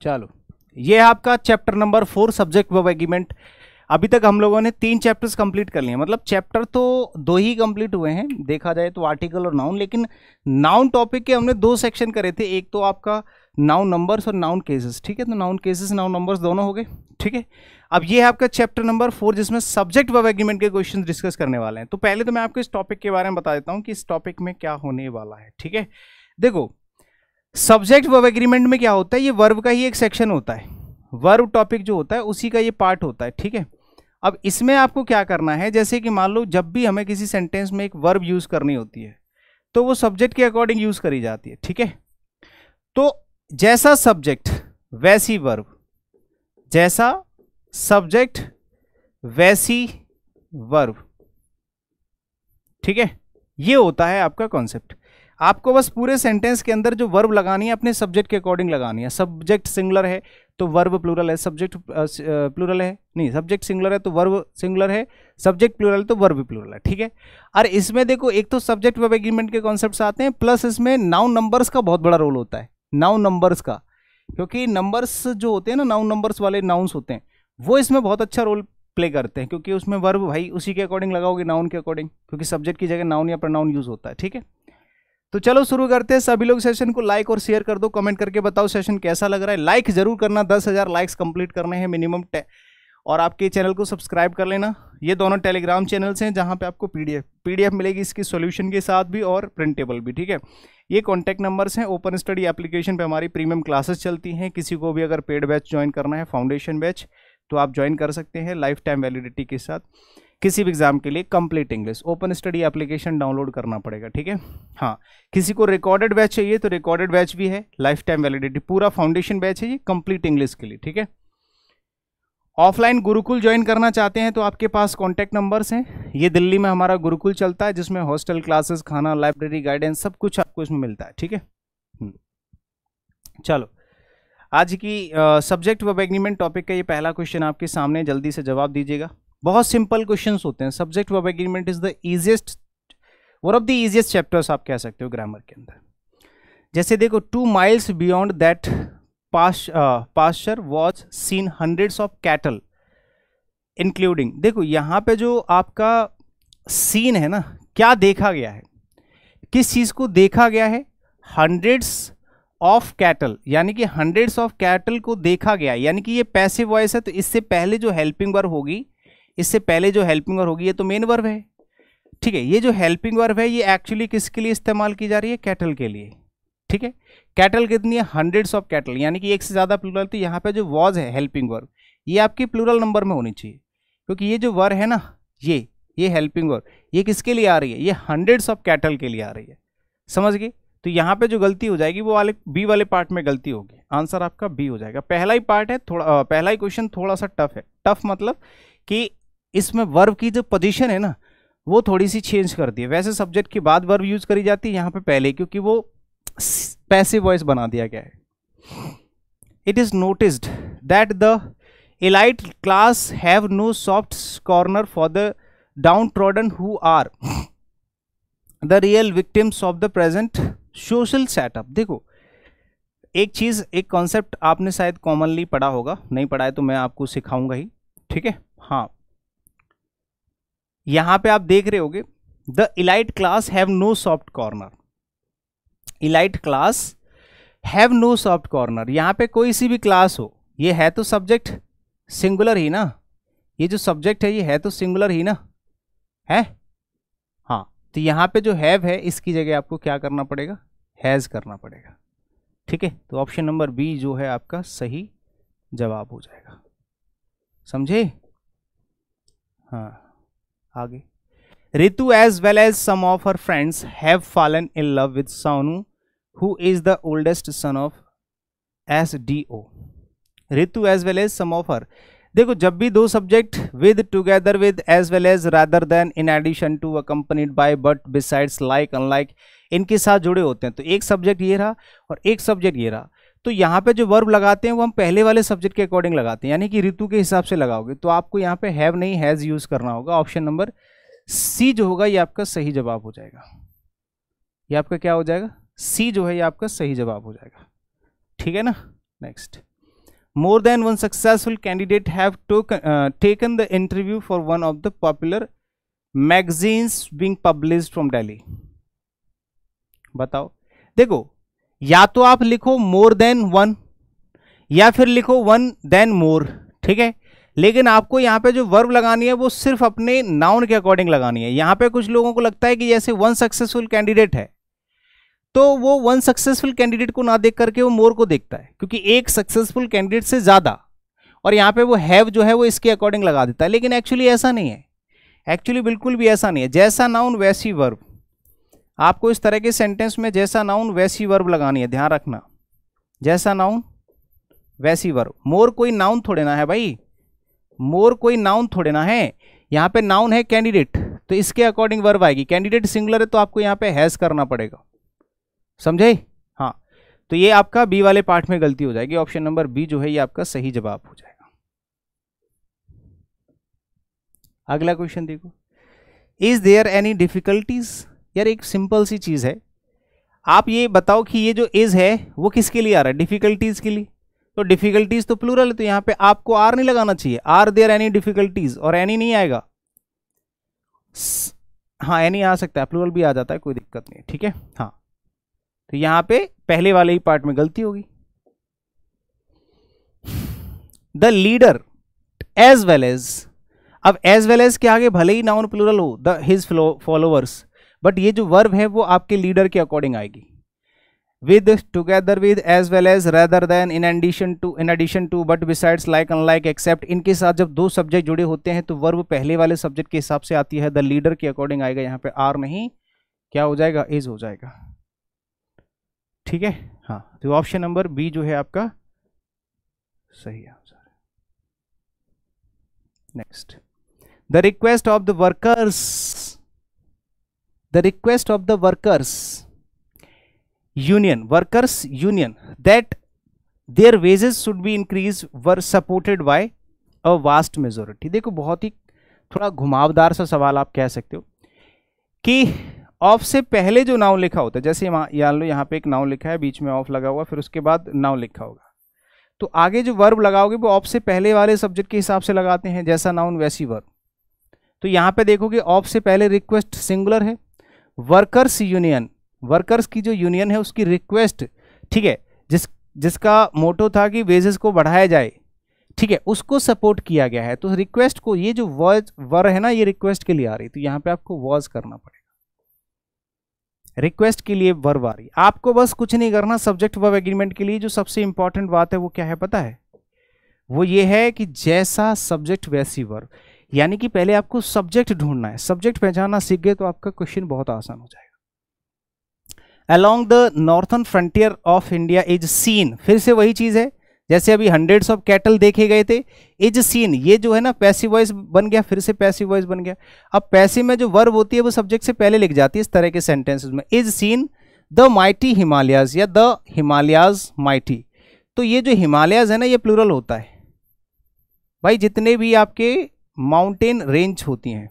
चलो, ये है आपका chapter number 4 subject verb agreement. अभी तक हम लोगों ने 3 चैप्टर्स कंप्लीट कर लिए, मतलब चैप्टर तो 2 ही कंप्लीट हुए हैं देखा जाए तो, आर्टिकल और नाउन। लेकिन नाउन टॉपिक के हमने 2 सेक्शन करे थे, एक तो आपका नाउन नंबर्स और नाउन केसेस, ठीक है। तो नाउन केसेस नाउन नंबर्स दोनों हो गए, ठीक है। अब ये है आपका चैप्टर नंबर 4 जिसमें सब्जेक्ट वर्ब एग्रीमेंट के क्वेश्चन डिस्कस करने वाले हैं। तो पहले तो मैं आपको इस टॉपिक के बारे में बता देता हूँ कि इस टॉपिक में क्या होने वाला है, ठीक है। देखो, सब्जेक्ट वर्ब एग्रीमेंट में क्या होता है, ये वर्ब का ही एक सेक्शन होता है, वर्ब टॉपिक जो होता है उसी का ये पार्ट होता है, ठीक है। अब इसमें आपको क्या करना है, जैसे कि मान लो जब भी हमें किसी सेंटेंस में एक वर्ब यूज करनी होती है तो वो सब्जेक्ट के अकॉर्डिंग यूज करी जाती है, ठीक है। तो जैसा सब्जेक्ट वैसी वर्ब, जैसा सब्जेक्ट वैसी वर्ब, ठीक है। ये होता है आपका कॉन्सेप्ट। आपको बस पूरे सेंटेंस के अंदर जो वर्ब लगानी है अपने सब्जेक्ट के अकॉर्डिंग लगानी है। सब्जेक्ट सिंगुलर है तो वर्ब प्लूरल है, सब्जेक्ट प्लूरल है नहीं, सब्जेक्ट सिंगुलर है तो वर्ब सिंगुलर है, सब्जेक्ट प्लूरल है तो वर्ब प्लूरल है, ठीक है। और इसमें देखो, एक तो सब्जेक्ट वर्ब एग्रीमेंट के कॉन्सेप्ट्स आते हैं, प्लस इसमें नाउन नंबर्स का बहुत बड़ा रोल होता है, नाउन नंबर्स का। क्योंकि नंबर्स जो होते हैं ना, नाउन नंबर्स वाले नाउन्स होते हैं, वो इसमें बहुत अच्छा रोल प्ले करते हैं, क्योंकि उसमें वर्ब भाई उसी के अकॉर्डिंग लगाओगे, नाउन के अकॉर्डिंग, क्योंकि सब्जेक्ट की जगह नाउन या प्रोनाउन यूज होता है, ठीक है। तो चलो शुरू करते हैं। सभी लोग सेशन को लाइक और शेयर कर दो, कमेंट करके बताओ सेशन कैसा लग रहा है। लाइक जरूर करना, 10,000 लाइक्स कंप्लीट करने हैं मिनिमम। और आपके चैनल को सब्सक्राइब कर लेना। ये दोनों टेलीग्राम चैनल्स हैं जहां पे आपको पीडीएफ मिलेगी इसकी सॉल्यूशन के साथ भी और प्रिंटेबल भी, ठीक है। ये कॉन्टैक्ट नंबर्स हैं। ओपन स्टडी एप्लीकेशन पे हमारी प्रीमियम क्लासेस चलती हैं। किसी को भी अगर पेड बैच ज्वाइन करना है, फाउंडेशन बैच, तो आप ज्वाइन कर सकते हैं लाइफ टाइम वैलिडिटी के साथ किसी भी एग्जाम के लिए। Complete English open study application download करना पड़ेगा, ठीक है। हाँ, किसी को रिकॉर्डेड बैच चाहिए तो रिकॉर्डेड बैच भी है, लाइफ टाइम वैलिडिटी। पूरा फाउंडेशन बैच है ये कंप्लीट इंग्लिश के लिए, ठीक है। ऑफलाइन गुरुकुल ज्वाइन करना चाहते हैं तो आपके पास कॉन्टैक्ट नंबर्स हैं। ये दिल्ली में हमारा गुरुकुल चलता है जिसमें हॉस्टल, क्लासेस, खाना, लाइब्रेरी, गाइडेंस सब कुछ आपको इसमें मिलता है, ठीक है। चलो, आज की सब्जेक्ट वर्ब एग्रीमेंट टॉपिक का ये पहला क्वेश्चन आपके सामने, जल्दी से जवाब दीजिएगा। बहुत सिंपल क्वेश्चंस होते हैं। Subject verb agreement is the easiest, one of the easiest chapters आप कह सकते हो ग्रामर के अंदर। जैसे देखो, 2 miles beyond that pasture was seen hundreds of cattle including. देखो यहाँ पे जो आपका सीन है ना, क्या देखा गया है, किस चीज को देखा गया है, हंड्रेड्स ऑफ कैटल, यानी कि हंड्रेड्स ऑफ कैटल को देखा गया, यानी कि ये पैसिव वॉइस है। तो इससे पहले जो हेल्पिंग वर्ब होगी, इससे पहले जो हेल्पिंग वर्ब होगी, ये तो मेन वर्ब है, ठीक है। ये जो हेल्पिंग वर्ब है ये एक्चुअली किसके लिए इस्तेमाल की जा रही है, कैटल के लिए, ठीक है। कैटल कितनी है, हंड्रेड्स ऑफ कैटल, यानी कि एक से ज्यादा प्लूरल। तो यहाँ पे जो वॉज है हेल्पिंग वर्ब, ये आपकी प्लूरल नंबर में होनी चाहिए, क्योंकि ये जो वर्ब है ना, ये हेल्पिंग वर्ब, ये किसके लिए आ रही है, ये हंड्रेड्स ऑफ कैटल के लिए आ रही है, समझ गए। तो यहाँ पे जो गलती हो जाएगी वो वाले बी वाले पार्ट में गलती होगी, आंसर आपका बी हो जाएगा। पहला ही पार्ट है थोड़ा, पहला ही क्वेश्चन थोड़ा सा टफ है। टफ मतलब कि इसमें वर्ब की जो पोजीशन है ना वो थोड़ी सी चेंज कर दी है। वैसे सब्जेक्ट के बाद वर्ब यूज करी जाती है, यहाँ पे पहले, क्योंकि वो पैसिव वॉइस बना दिया गया है। It is noticed that the elite class have no soft corner for the downtrodden who are the real victims of the present social setup. देखो, एक चीज, एक कॉन्सेप्ट आपने शायद कॉमनली पढ़ा होगा, नहीं पढ़ा है तो मैं आपको सिखाऊंगा ही, ठीक है। हाँ, यहां पे आप देख रहे होगे, the elite class have no soft corner, elite class have no soft corner. यहां पे कोई सी भी क्लास हो, ये है तो सब्जेक्ट सिंगुलर ही ना, ये जो सब्जेक्ट है ये है तो सिंगुलर ही ना है। हाँ, तो यहां पे जो हैव है इसकी जगह आपको क्या करना पड़ेगा, हैज करना पड़ेगा, ठीक है। तो ऑप्शन नंबर बी जो है आपका सही जवाब हो जाएगा, समझे। हाँ, आगे, Ritu as well as some of her friends have fallen in love with Sonu who is the oldest son of SDO। Ritu as well as some of her. देखो, जब भी दो subject with, together with, as well as, rather than, in addition to, accompanied by, but, besides, like, unlike, इनके साथ जुड़े होते हैं, तो एक सब्जेक्ट ये रहा और एक सब्जेक्ट ये रहा, तो यहाँ पे जो वर्ब लगाते हैं वो हम पहले वाले सब्जेक्ट के अकॉर्डिंग लगाते हैं, यानी कि ऋतु के हिसाब से लगाओगे तो आपको यहाँ पे हैव नहीं हैज यूज करना होगा। ऑप्शन नंबर सी जो होगा ये आपका सही जवाब हो जाएगा। ये आपका क्या हो जाएगा, सी जो है ये आपका सही जवाब हो जाएगा, ठीक है ना। Next, more than one successful candidate have taken the interview for one of the popular magazines being published from Delhi. बताओ, देखो या तो आप लिखो more than one या फिर लिखो one then more, ठीक है, लेकिन आपको यहाँ पे जो वर्ब लगानी है वो सिर्फ अपने नाउन के अकॉर्डिंग लगानी है। यहाँ पे कुछ लोगों को लगता है कि जैसे वन सक्सेसफुल कैंडिडेट है तो वो वन सक्सेसफुल कैंडिडेट को ना देख करके वो मोर को देखता है, क्योंकि एक सक्सेसफुल कैंडिडेट से ज्यादा, और यहाँ पे वो हैव जो है वो इसके अकॉर्डिंग लगा देता है। लेकिन एक्चुअली ऐसा नहीं है, एक्चुअली बिल्कुल भी ऐसा नहीं है। जैसा नाउन वैसी वर्ब, आपको इस तरह के सेंटेंस में जैसा नाउन वैसी वर्ब लगानी है, ध्यान रखना, जैसा नाउन वैसी वर्ब। मोर कोई नाउन थोड़े ना है भाई, मोर कोई नाउन थोड़े ना है। यहाँ पे नाउन है कैंडिडेट, तो इसके अकॉर्डिंग वर्ब आएगी। कैंडिडेट सिंगुलर है तो आपको यहाँ पे हैज करना पड़ेगा, समझे? हाँ, तो ये आपका बी वाले पार्ट में गलती हो जाएगी। ऑप्शन नंबर बी जो है ये आपका सही जवाब हो जाएगा। अगला क्वेश्चन देखो, इज देयर एनी डिफिकल्टीज। यार एक सिंपल सी चीज है, आप ये बताओ कि ये जो इज है वो किसके लिए आ रहा है? डिफिकल्टीज के लिए। तो डिफिकल्टीज तो प्लूरल है, तो यहाँ पे आपको आर नहीं लगाना चाहिए। आर देयर एनी डिफिकल्टीज, और एनी नहीं आएगा। हाँ एनी आ सकता है, प्लूरल भी आ जाता है, कोई दिक्कत नहीं, ठीक है। हाँ तो यहां पे पहले वाले ही पार्ट में गलती होगी। The leader as well as, अब एज वेल एज के आगे भले ही नाउन प्लूरल हो, द हिज फॉलोअर्स, बट ये जो वर्ब है वो आपके लीडर के अकॉर्डिंग आएगी। With, together with, as well as, rather than, in addition to, but besides, like, unlike, except, इनके साथ जब दो सब्जेक्ट जुड़े होते हैं तो वर्ब पहले वाले सब्जेक्ट के हिसाब से आती है। द लीडर के अकॉर्डिंग आएगा, यहाँ पे आर नहीं, क्या हो जाएगा? इज हो जाएगा, ठीक है। हाँ तो ऑप्शन नंबर बी जो है आपका सही आंसर है। Next, the request of the workers, the request of the workers union, workers union, that their wages should be increase were supported by a vast majority. देखो बहुत ही थोड़ा घुमावदार सा सवाल आप कह सकते हो कि ऑफ से पहले जो नाउन लिखा होता है, जैसे मान लो यहाँ पे एक नाउन लिखा है, बीच में ऑफ लगा हुआ, फिर उसके बाद नाउन लिखा होगा, तो आगे जो वर्ब लगाओगे वो ऑफ से पहले वाले सब्जेक्ट के हिसाब से लगाते हैं, जैसा नाउन वैसी वर्ब। तो यहाँ पे देखोगे ऑफ से पहले रिक्वेस्ट सिंगुलर है, वर्कर्स यूनियन, वर्कर्स की जो यूनियन है उसकी रिक्वेस्ट, ठीक है, जिसका मोटो था कि वेजेस को बढ़ाया जाए, ठीक है, उसको सपोर्ट किया गया है। तो रिक्वेस्ट को, ये जो वर्ब है ना ये रिक्वेस्ट के लिए आ रही, तो यहाँ पे आपको वॉज करना पड़ेगा, रिक्वेस्ट के लिए वर्ब आ रही। आपको बस कुछ नहीं करना, सब्जेक्ट वर्ब एग्रीमेंट के लिए जो सबसे इंपॉर्टेंट बात है वो क्या है पता है? वो ये है कि जैसा सब्जेक्ट वैसी वर्ब, यानी कि पहले आपको सब्जेक्ट ढूंढना है। सब्जेक्ट पहचानना सीख गए तो आपका क्वेश्चन बहुत आसान हो जाएगा। Along the northern frontier of India is seen, फिर से वही चीज है, जैसे अभी हंड्रेड्स ऑफ कैटल देखे गए थे, इज सीन, ये जो है ना पैसिव वॉइस बन गया, फिर से पैसिव वॉइस बन गया। अब पैसिव में जो वर्ब होती है वो सब्जेक्ट से पहले लिख जाती है इस तरह के सेंटेंसेस में। Is seen the mighty Himalayas, या द हिमालयाज माइटी, तो ये जो हिमालयाज है ना ये प्लूरल होता है भाई। जितने भी आपके माउंटेन रेंज होती हैं,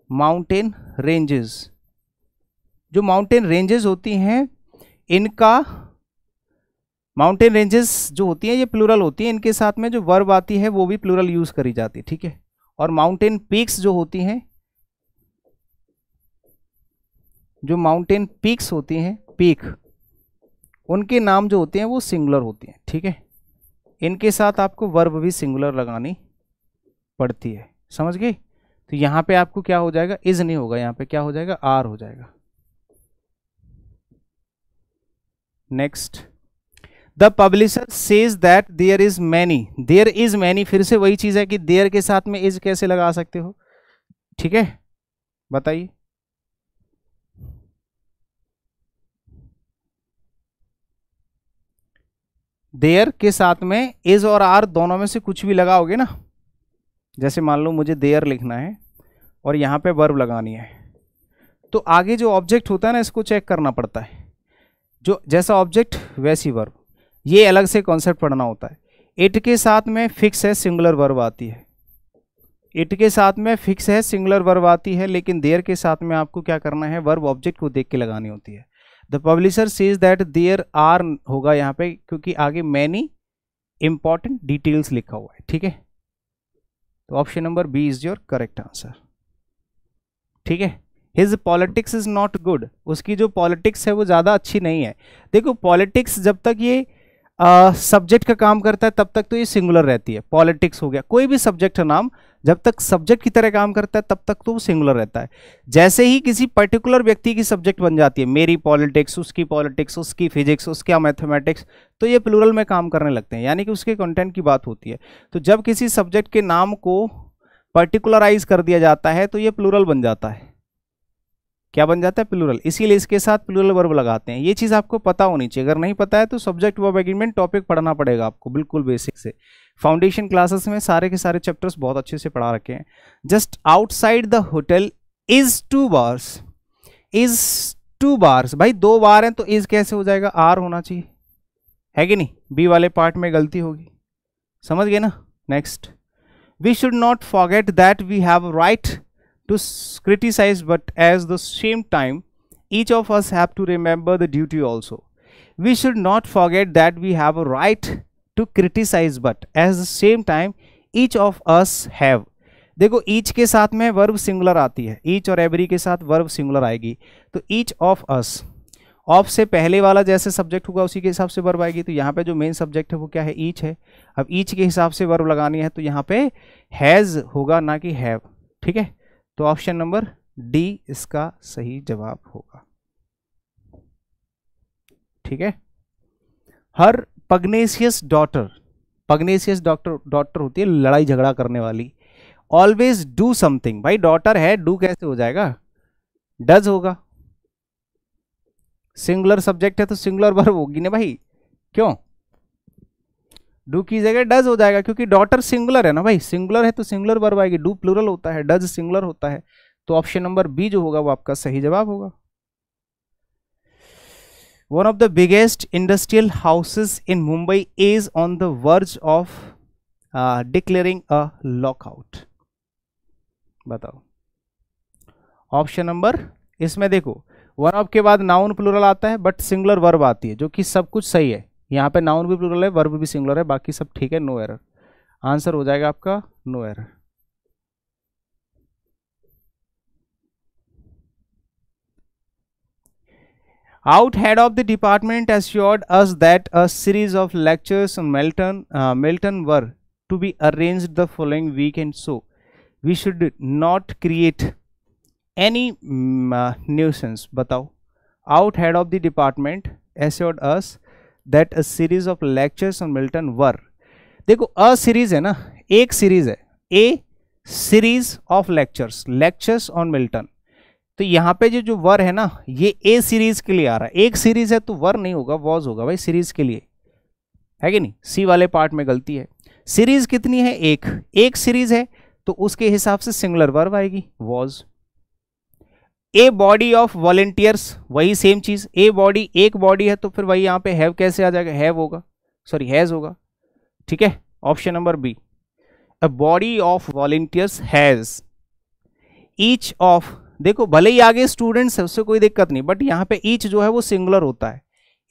माउंटेन रेंजेस, जो माउंटेन रेंजेस होती हैं इनका, माउंटेन रेंजेस जो होती हैं ये प्लूरल होती हैं, इनके साथ में जो वर्ब आती है वो भी प्लूरल यूज करी जाती है, ठीक है। और माउंटेन पीक्स जो होती हैं, जो माउंटेन पीक्स होती हैं, पीक, उनके नाम जो होते हैं वो सिंगुलर होती हैं, ठीक है। इनके साथ आपको वर्ब भी सिंगुलर लगानी पड़ती है, समझ गए? तो यहाँ पे आपको क्या हो जाएगा? इज नहीं होगा, यहाँ पे क्या हो जाएगा? आर हो जाएगा। Next, the publisher says that there is many, there is many, फिर से वही चीज है कि देयर के साथ में इज कैसे लगा सकते हो, ठीक है, बताइए। देयर के साथ में इज और आर दोनों में से कुछ भी लगाओगे ना, जैसे मान लो मुझे देयर लिखना है और यहाँ पे वर्ब लगानी है, तो आगे जो ऑब्जेक्ट होता है ना इसको चेक करना पड़ता है, जो जैसा ऑब्जेक्ट वैसी वर्ब, ये अलग से कॉन्सेप्ट पढ़ना होता है। इट के साथ में फिक्स है सिंगुलर वर्ब आती है, इट के साथ में फिक्स है सिंगुलर वर्ब आती है, लेकिन देयर के साथ में आपको क्या करना है? वर्ब ऑब्जेक्ट को देख के लगानी होती है। The publisher says that there are होगा यहाँ पे, क्योंकि आगे मैनी इंपॉर्टेंट डिटेल्स लिखा हुआ है, ठीक है। तो option number b is your correct answer, ठीक है। His politics is not good, उसकी जो पॉलिटिक्स है वो ज़्यादा अच्छी नहीं है। देखो पॉलिटिक्स जब तक ये सब्जेक्ट का काम करता है तब तक तो ये सिंगुलर रहती है। पॉलिटिक्स हो गया, कोई भी सब्जेक्ट का नाम जब तक सब्जेक्ट की तरह काम करता है तब तक तो वो सिंगुलर रहता है। जैसे ही किसी पर्टिकुलर व्यक्ति की सब्जेक्ट बन जाती है, मेरी पॉलिटिक्स, उसकी फिजिक्स, उसका मैथमेटिक्स, तो ये प्लूरल में काम करने लगते हैं, यानी कि उसके कंटेंट की बात होती है। तो जब किसी सब्जेक्ट के नाम को पर्टिकुलराइज कर दिया जाता है तो ये प्लूरल बन जाता है। क्या बन जाता है? प्लूरल। इसीलिए इसके साथ प्लूरल वर्ब लगाते हैं। ये चीज़ आपको पता होनी चाहिए, अगर नहीं पता है तो सब्जेक्ट वर्ब एग्रीमेंट टॉपिक पढ़ना पड़ेगा आपको, बिल्कुल बेसिक से। फाउंडेशन क्लासेस में सारे के सारे चैप्टर्स बहुत अच्छे से पढ़ा रखे हैं। Just outside the hotel is 2 bars, is 2 bars, भाई 2 बार हैं तो इज कैसे हो जाएगा? आर होना चाहिए, है कि नहीं? बी वाले पार्ट में गलती होगी, समझ गए ना। Next, we should not forget that we have right to criticize, but at the same time each of us have to remember the duty also. We should not forget that we have a right to criticize, but at the same time each of us have, देखो each के साथ में verb singular आती है, each और every के साथ verb singular आएगी, तो each of us, ऑफ से पहले वाला जैसे सब्जेक्ट होगा उसी के हिसाब से वर्ब आएगी। तो यहाँ पे जो मेन सब्जेक्ट है वो क्या है? ईच है। अब ईच के हिसाब से वर्ब लगानी है तो यहाँ पे हैज़ होगा, ना कि हैव, ठीक है। तो ऑप्शन नंबर डी इसका सही जवाब होगा, ठीक है। हर पग्नेशियस डॉटर, पग्नेशियस डॉटर होती है लड़ाई झगड़ा करने वाली। ऑलवेज डू समथिंग, भाई डॉटर है, डू कैसे हो जाएगा? डज होगा। सिंगुलर सब्जेक्ट है तो सिंगुलर वर्ब होगी ना भाई, क्यों? डू की जगह डज हो जाएगा, क्योंकि डॉटर सिंगुलर है ना भाई, सिंगुलर है तो सिंगुलर वर्ब आएगी। डू प्लूरल होता है, डज सिंगुलर होता है। तो ऑप्शन नंबर बी जो होगा वो आपका सही जवाब होगा। One of the biggest industrial houses in Mumbai is on the verge of declaring a lockout, बताओ। ऑप्शन नंबर, इसमें देखो वन ऑफ के बाद नाउन प्लूरल आता है बट सिंगुलर वर्ब आती है, जो कि सब कुछ सही है। यहाँ पे नाउन भी प्लूरल है, वर्ब भी सिंगुलर है, बाकी सब ठीक है, नो एरर। आंसर हो जाएगा आपका no error. Out head of the department assured us that a series of lectures on Milton were to be arranged the following weekend, so we should not create any nuisance. बताओ, out head of the department assured us that a series of lectures on Milton were, देखो a series है ना, एक series है, a series of lectures on Milton. तो यहाँ पे जो वर है ना, ये ए सीरीज के लिए आ रहा है। एक सीरीज है तो वर नहीं होगा, वॉज होगा भाई, सीरीज के लिए, है कि नहीं? सी वाले पार्ट में गलती है। सीरीज कितनी है? एक सीरीज है तो उसके हिसाब से सिंगुलर वर्ब आएगी, was. A body of volunteers, वही सेम चीज, ए बॉडी, एक बॉडी है तो फिर वही यहाँ पे हैव कैसे आ जाएगा? हैव होगा, सॉरी हैज होगा, ठीक है। Option number b, a body of volunteers has. Each of, देखो भले ही आगे स्टूडेंट्स है उससे कोई दिक्कत नहीं, बट यहाँ पे ईच जो है वो सिंगुलर होता है,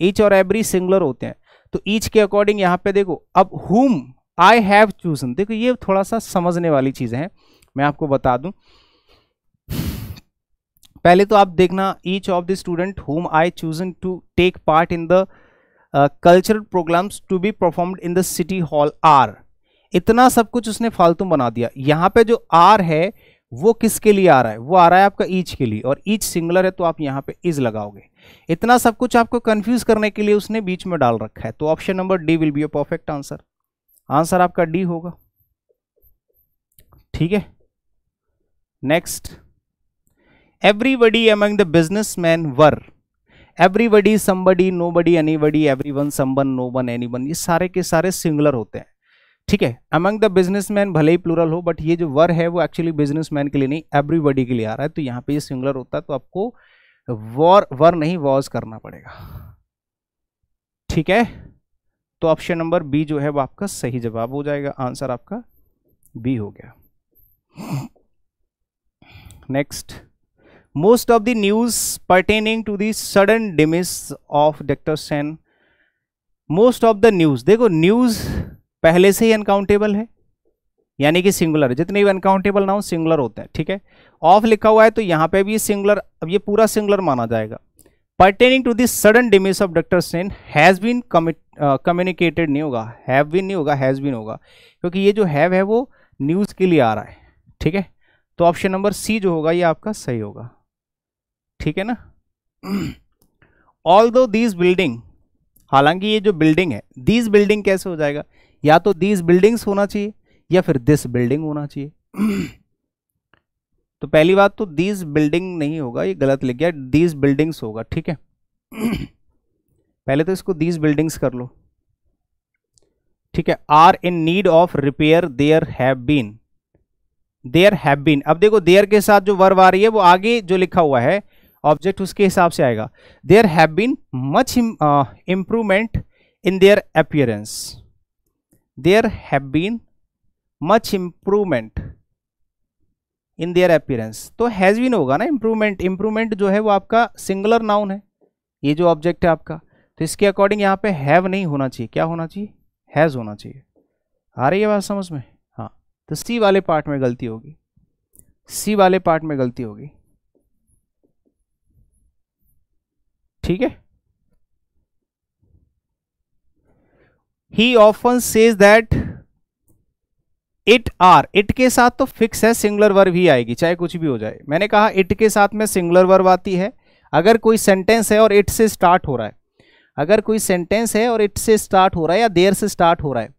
ईच और एवरी सिंगुलर होते हैं। तो ईच के अकॉर्डिंग यहाँ पे देखो, अब हुम आई हैव चूजन, देखो ये थोड़ा सा समझने वाली चीज है, मैं आपको बता दूं। पहले तो आप देखना, each of the student whom I chosen to take part in the cultural programmes to be performed in the city hall are, इतना सब कुछ उसने फालतू बना दिया। यहाँ पे जो आर है वो किसके लिए आ रहा है? वो आ रहा है आपका ईच के लिए, और ईच सिंगुलर है तो आप यहाँ पे इज लगाओगे। इतना सब कुछ आपको कंफ्यूज करने के लिए उसने बीच में डाल रखा है। तो option number D will be your perfect answer. Answer आपका डी होगा, ठीक है। Next, everybody among the businessman were, everybody, somebody, nobody, anybody, everyone, someone, known, anyone, ये सारे के सारे सिंगुलर होते हैं, ठीक है। अमंग द बिजनेसमैन भले ही प्लूरल हो, बट ये जो वर है वो एक्चुअली बिजनेसमैन के लिए नहीं, एवरीबडी के लिए आ रहा है। तो यहाँ पे ये सिंगुलर होता है तो आपको वर नहीं वॉज करना पड़ेगा, ठीक है। तो ऑप्शन नंबर बी जो है वो आपका सही जवाब हो जाएगा। आंसर आपका बी हो गया। Next, most of the news pertaining to the sudden demise of doctor Sen. Most of the news, देखो न्यूज पहले से ही अनकाउंटेबल है, यानी कि सिंगुलर, जितने भी अनकाउंटेबल नाउन सिंगुलर होते हैं, ठीक है। ऑफ लिखा हुआ है तो यहाँ पे भी सिंगुलर, अब ये पूरा सिंगुलर माना जाएगा। Pertaining to the sudden demise of doctor Sen has been communicated नहीं होगा, हैव बीन नहीं होगा, हैज बीन होगा, क्योंकि ये जो हैव है वो न्यूज के लिए आ रहा है, ठीक है। तो ऑप्शन नंबर सी जो होगा ये आपका सही होगा, ठीक है ना। ऑल्दो दीज बिल्डिंग, हालांकि ये जो बिल्डिंग है, दीज बिल्डिंग कैसे हो जाएगा, या तो दीज बिल्डिंग्स होना चाहिए या फिर दिस बिल्डिंग होना चाहिए। तो पहली बात तो दीज बिल्डिंग नहीं होगा, ये गलत लिख गया, दीज बिल्डिंग्स होगा, ठीक है। पहले तो इसको दीज बिल्डिंग्स कर लो, ठीक है। Are in need of repair there have been, there have been, अब देखो देयर के साथ जो वर्ब आ रही है वो आगे जो लिखा हुआ है ऑब्जेक्ट उसके हिसाब से आएगा। There have been much improvement in their appearance, there have been much improvement in their appearance, तो हैज बीन होगा ना। इम्प्रूवमेंट, इम्प्रूवमेंट जो है वो आपका सिंगुलर नाउन है, ये जो ऑब्जेक्ट है आपका, तो इसके अकॉर्डिंग यहाँ पे हैव नहीं होना चाहिए, क्या होना चाहिए, हैज होना चाहिए। आ रही है बात समझ में, हाँ। तो सी वाले पार्ट में गलती होगी, सी वाले पार्ट में गलती होगी, ठीक है। He often says that it are, it के साथ तो फिक्स है सिंगुलर वर्ब ही आएगी चाहे कुछ भी हो जाए। मैंने कहा इट के साथ में सिंगुलर वर्ब आती है अगर कोई सेंटेंस है और इट से स्टार्ट हो रहा है, अगर कोई सेंटेंस है और इट से स्टार्ट हो रहा है या देयर से स्टार्ट हो रहा है,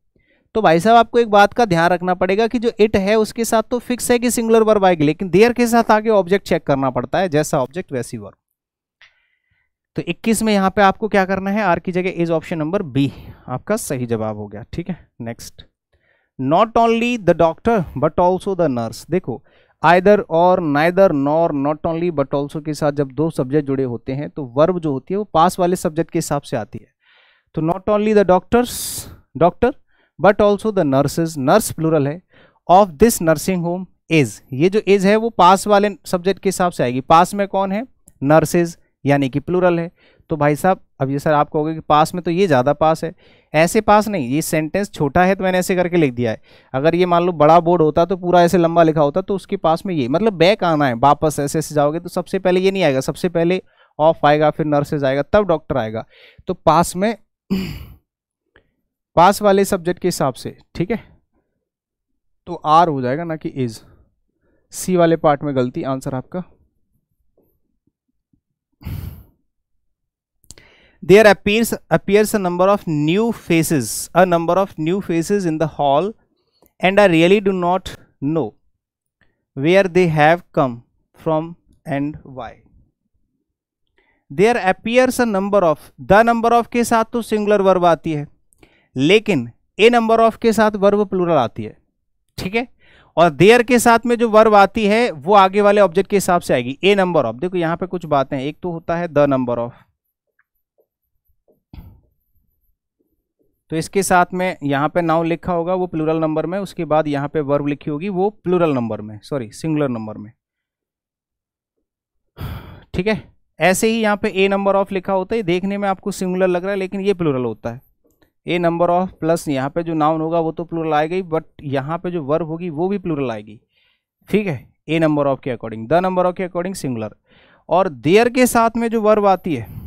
तो भाई साहब आपको एक बात का ध्यान रखना पड़ेगा कि जो इट है उसके साथ तो फिक्स है कि सिंगुलर वर्ब आएगी, लेकिन देयर के साथ आगे ऑब्जेक्ट चेक करना पड़ता है, जैसा ऑब्जेक्ट वैसी वर्ब। तो 21 में यहां पे आपको क्या करना है, आर की जगह इज ऑप्शन नंबर बी आपका सही जवाब हो गया, ठीक है। Next, not only the doctor but also the nurse, देखो आइदर और neither nor not only but also के साथ जब दो सब्जेक्ट जुड़े होते हैं तो वर्ब जो होती है वो पास वाले सब्जेक्ट के हिसाब से आती है। तो not only the doctors, doctor, but also the nurses, nurse plural है, of this nursing home is, ये जो इज है वो पास वाले सब्जेक्ट के हिसाब से आएगी। पास में कौन है, नर्सेज, यानी कि प्लूरल है। तो भाई साहब अब ये सर आप कहोगे कि पास में तो ये ज़्यादा पास है, ऐसे पास नहीं, ये सेंटेंस छोटा है तो मैंने ऐसे करके लिख दिया है। अगर ये मान लो बड़ा बोर्ड होता तो पूरा ऐसे लंबा लिखा होता तो उसके पास में ये मतलब बैक आना है, वापस ऐसे ऐसे जाओगे तो सबसे पहले ये नहीं आएगा, सबसे पहले ऑफ आएगा फिर नर्सेज आएगा तब डॉक्टर आएगा। तो पास में पास वाले सब्जेक्ट के हिसाब से, ठीक है, तो आर हो जाएगा ना कि इज। सी वाले पार्ट में गलती, आंसर आपका। There appears a number of new faces in the hall, and I really do not know where they have come from and why. There appears a number of, the number of के साथ तो singular verb आती है, लेकिन ए number of के साथ verb plural आती है, ठीक है। और देयर के साथ में जो वर्ब आती है वो आगे वाले ऑब्जेक्ट के हिसाब से आएगी। ए नंबर ऑफ, देखो यहाँ पे कुछ बातें हैं, एक तो होता है द नंबर ऑफ, तो इसके साथ में यहाँ पे नाउन लिखा होगा वो प्लूरल नंबर में, उसके बाद यहाँ पे वर्ब लिखी होगी वो प्लूरल नंबर में, सॉरी सिंगुलर नंबर में, ठीक है। ऐसे ही यहाँ पे ए नंबर ऑफ लिखा होता है, देखने में आपको सिंगुलर लग रहा है लेकिन ये प्लूरल होता है। ए नंबर ऑफ प्लस यहाँ पे जो नाउन होगा वो तो प्लूरल आएगा ही, बट यहाँ पे जो वर्ब होगी वो भी प्लूरल आएगी, ठीक है। ए नंबर ऑफ के अकॉर्डिंग, द नंबर ऑफ के अकॉर्डिंग सिंगुलर। और देयर के साथ में जो वर्ब आती है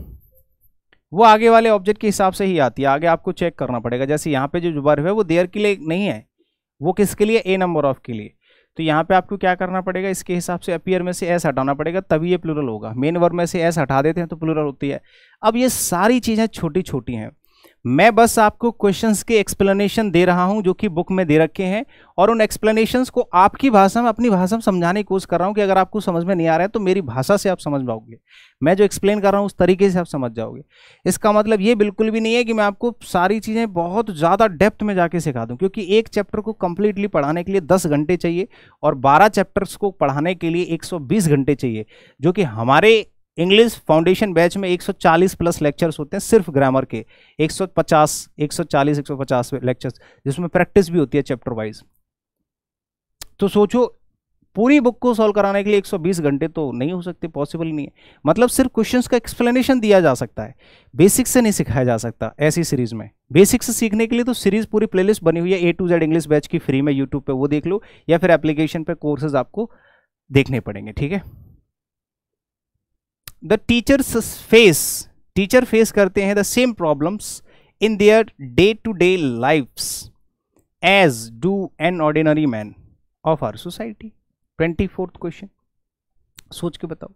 वो आगे वाले ऑब्जेक्ट के हिसाब से ही आती है, आगे आपको चेक करना पड़ेगा। जैसे यहाँ पे जो वर्ब है वो देयर के लिए नहीं है, वो किसके लिए, ए नंबर ऑफ के लिए। तो यहाँ पे आपको क्या करना पड़ेगा, इसके हिसाब से अपीयर में से एस हटाना पड़ेगा तभी ये प्लूरल होगा। मेन वर्ब में से एस हटा देते हैं तो प्लूरल होती है। अब ये सारी चीज़ें छोटी छोटी हैं, मैं बस आपको क्वेश्चंस के एक्सप्लेनेशन दे रहा हूं जो कि बुक में दे रखे हैं, और उन एक्सप्लेनेशंस को आपकी भाषा में, अपनी भाषा में समझाने की कोशिश कर रहा हूं कि अगर आपको समझ में नहीं आ रहा है तो मेरी भाषा से आप समझ पाओगे, मैं जो एक्सप्लेन कर रहा हूं उस तरीके से आप समझ जाओगे। इसका मतलब ये बिल्कुल भी नहीं है कि मैं आपको सारी चीज़ें बहुत ज़्यादा डेप्थ में जाके सिखा दूँ, क्योंकि एक चैप्टर को कंप्लीटली पढ़ाने के लिए 10 घंटे चाहिए और 12 चैप्टर्स को पढ़ाने के लिए 120 घंटे चाहिए, जो कि हमारे इंग्लिश फाउंडेशन बैच में 140 प्लस लेक्चर्स होते हैं सिर्फ ग्रामर के, 140, 150 लेक्चर्स, जिसमें प्रैक्टिस भी होती है चैप्टर वाइज। तो सोचो पूरी बुक को सॉल्व कराने के लिए 120 घंटे तो नहीं हो सकते, पॉसिबल नहीं है। मतलब सिर्फ क्वेश्चंस का एक्सप्लेनेशन दिया जा सकता है, बेसिक्स से नहीं सिखाया जा सकता ऐसी सीरीज में। बेसिक्स से सीखने के लिए तो सीरीज पूरी प्लेलिस्ट बनी हुई है A to Z English batch की, फ्री में यूट्यूब पे, वो देख लो, या फिर एप्लीकेशन पे कोर्सेज आपको देखने पड़ेंगे, ठीक है। द टीचर फेस करते हैं the same problems in their day to day lifes as do an ordinary man of our society. 24th question, सोच के बताओ।